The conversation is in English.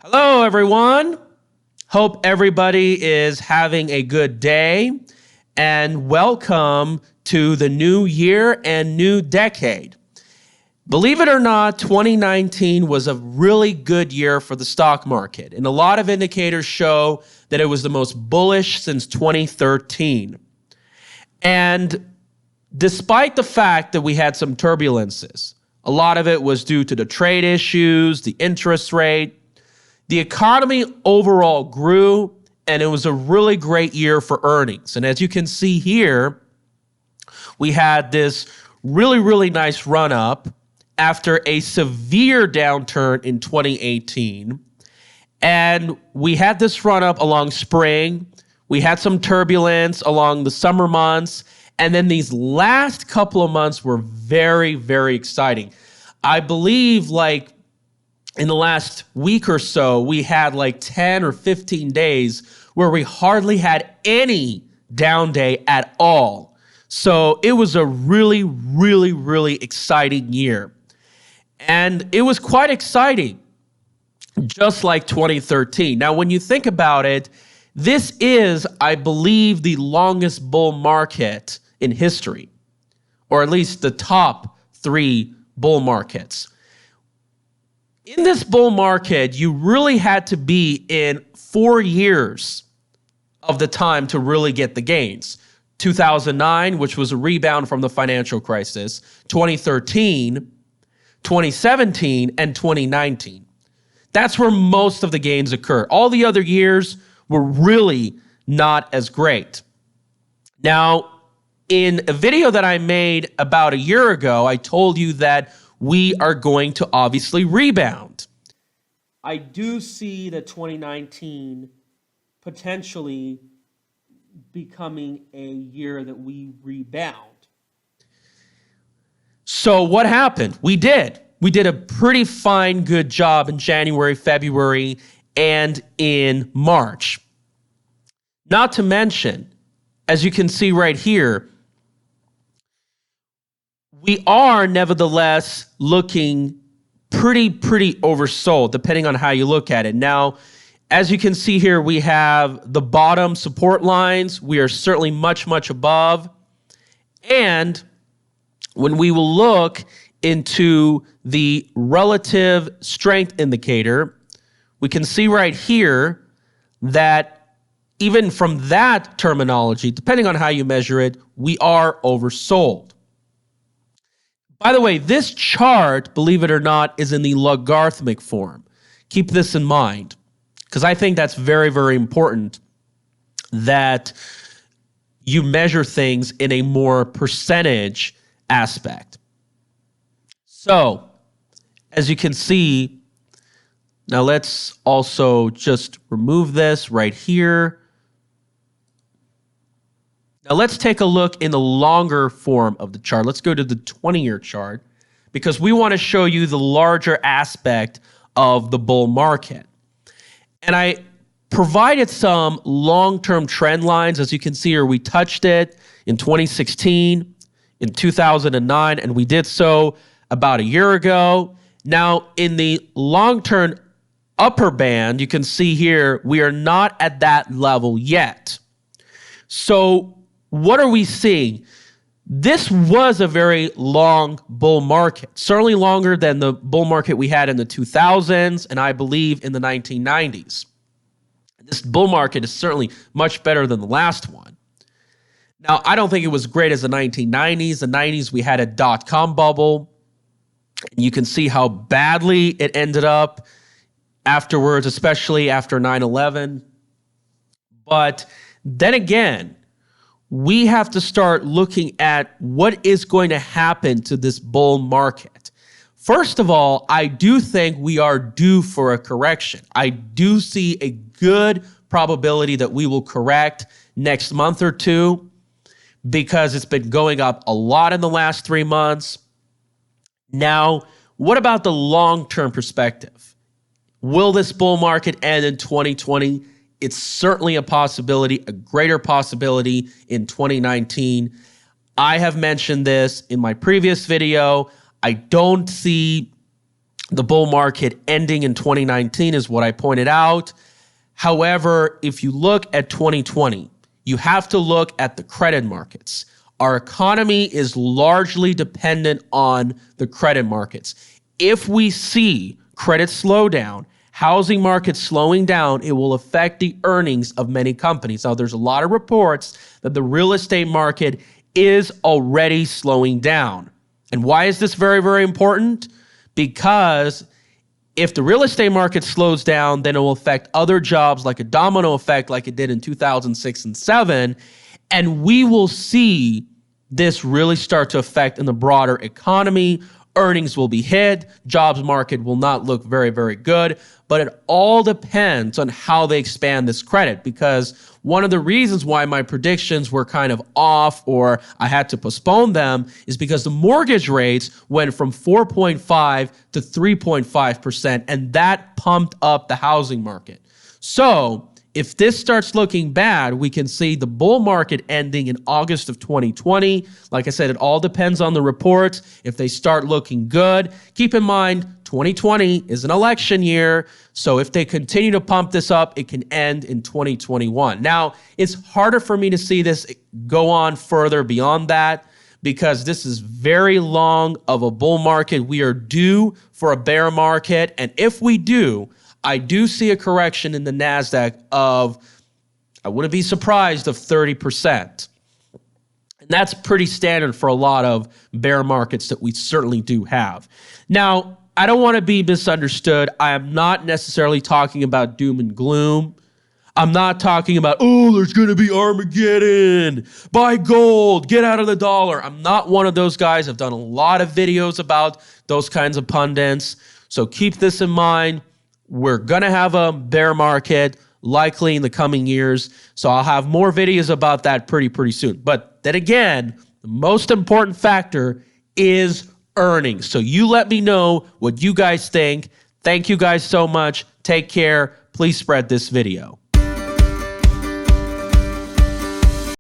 Hello, everyone. Hope everybody is having a good day, and welcome to the new year and new decade. Believe it or not, 2019 was a really good year for the stock market, and a lot of indicators show that it was the most bullish since 2013. And despite the fact that we had some turbulences, a lot of it was due to the trade issues, the interest rate. The economy overall grew, and it was a really great year for earnings. And as you can see here, we had this really nice run up after a severe downturn in 2018. And we had this run up along spring. We had some turbulence along the summer months. And then these last couple of months were very exciting. I believe in the last week or so, we had 10 or 15 days where we hardly had any down day at all. So it was a really exciting year. And it was quite exciting, just like 2013. Now, when you think about it, this is, I believe, the longest bull market in history, or at least the top 3 bull markets. In this bull market, you really had to be in 4 years of the time to really get the gains. 2009, which was a rebound from the financial crisis, 2013, 2017, and 2019. That's where most of the gains occur. All the other years were really not as great. Now, in a video that I made about a year ago, I told you that we are going to obviously rebound. I do see that 2019 potentially becoming a year that we rebound. So what happened? We did. We did a pretty fine, good job in January, February, and in March. Not to mention, as you can see right here, we are nevertheless looking pretty oversold, depending on how you look at it. Now, as you can see here, we have the bottom support lines. We are certainly much above. And when we will look into the relative strength indicator, we can see right here that even from that terminology, depending on how you measure it, we are oversold. By the way, this chart, believe it or not, is in the logarithmic form. Keep this in mind, because I think that's very important that you measure things in a more percentage aspect. So, as you can see, now let's also just remove this right here. Now let's take a look in the longer form of the chart. Let's go to the 20-year chart because we want to show you the larger aspect of the bull market. And I provided some long-term trend lines. As you can see here, we touched it in 2016, in 2009, and we did so about a year ago. Now, in the long-term upper band, you can see here, we are not at that level yet. So, what are we seeing? This was a very long bull market, certainly longer than the bull market we had in the 2000s and I believe in the 1990s. This bull market is certainly much better than the last one. Now, I don't think it was great as the 1990s. The 90s, we had a dot-com bubble. And you can see how badly it ended up afterwards, especially after 9/11. But then again, we have to start looking at what is going to happen to this bull market. First of all, I do think we are due for a correction. I do see a good probability that we will correct next month or two because it's been going up a lot in the last 3 months. Now, what about the long-term perspective? Will this bull market end in 2020? It's certainly a possibility, a greater possibility in 2019. I have mentioned this in my previous video. I don't see the bull market ending in 2019 is what I pointed out. However, if you look at 2020, you have to look at the credit markets. Our economy is largely dependent on the credit markets. If we see credit slow down, housing market slowing down, it will affect the earnings of many companies. Now, there's a lot of reports that the real estate market is already slowing down. And why is this very, very important? Because if the real estate market slows down, then it will affect other jobs like a domino effect like it did in 2006 and 7. And we will see this really start to affect in the broader economy. Earnings will be hit. Jobs market will not look very, very good. But it all depends on how they expand this credit, because one of the reasons why my predictions were kind of off or I had to postpone them is because the mortgage rates went from 4.5 to 3.5%, and that pumped up the housing market. So if this starts looking bad, we can see the bull market ending in August of 2020. Like I said, it all depends on the reports. If they start looking good, keep in mind, 2020 is an election year. So if they continue to pump this up, it can end in 2021. Now, it's harder for me to see this go on further beyond that because this is very long of a bull market. We are due for a bear market. And if we do, I do see a correction in the NASDAQ of, I wouldn't be surprised, of 30%. And that's pretty standard for a lot of bear markets that we certainly do have. Now, I don't want to be misunderstood. I am not necessarily talking about doom and gloom. I'm not talking about, oh, there's going to be Armageddon, buy gold, get out of the dollar. I'm not one of those guys. I've done a lot of videos about those kinds of pundits. So keep this in mind. We're going to have a bear market likely in the coming years. So I'll have more videos about that pretty soon. But then again, the most important factor is earnings. So you let me know what you guys think. Thank you guys so much. Take care. Please spread this video.